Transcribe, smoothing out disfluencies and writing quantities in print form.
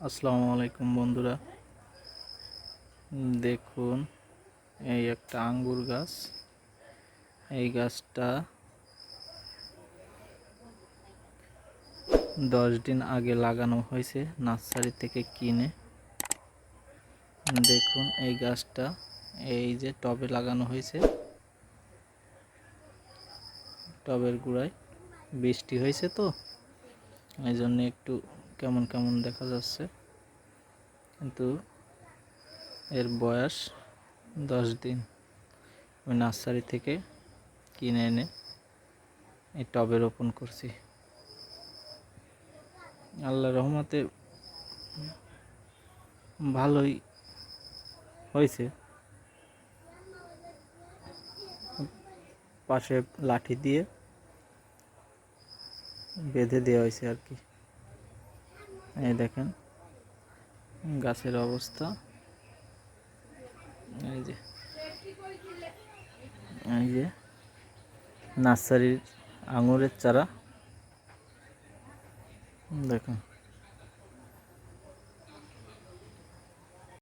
আসসালামু আলাইকুম বন্ধুরা, দেখুন এই একটা আঙ্গুর গাছ। এই গাছটা 10 দিন আগে লাগানো হয়েছে নার্সারি থেকে কিনে। দেখুন এই গাছটা এই যে টবে লাগানো হয়েছে, টবের গোড়ায় বৃষ্টি হয়েছে তো এই জন্য একটু কেমন কেমন দেখা যাচ্ছে, কিন্তু এর বয়স 10 দিন। আমি নার্সারি থেকে কিনে এনে এই টবে রোপণ করছি। আল্লাহর রহমতে ভালোই হয়েছে। পাশে লাঠি দিয়ে বেঁধে দেওয়া হয়েছে আর কি। এই দেখেন গাছের অবস্থা, এই যে নার্সারির আঙুরের চারা দেখুন।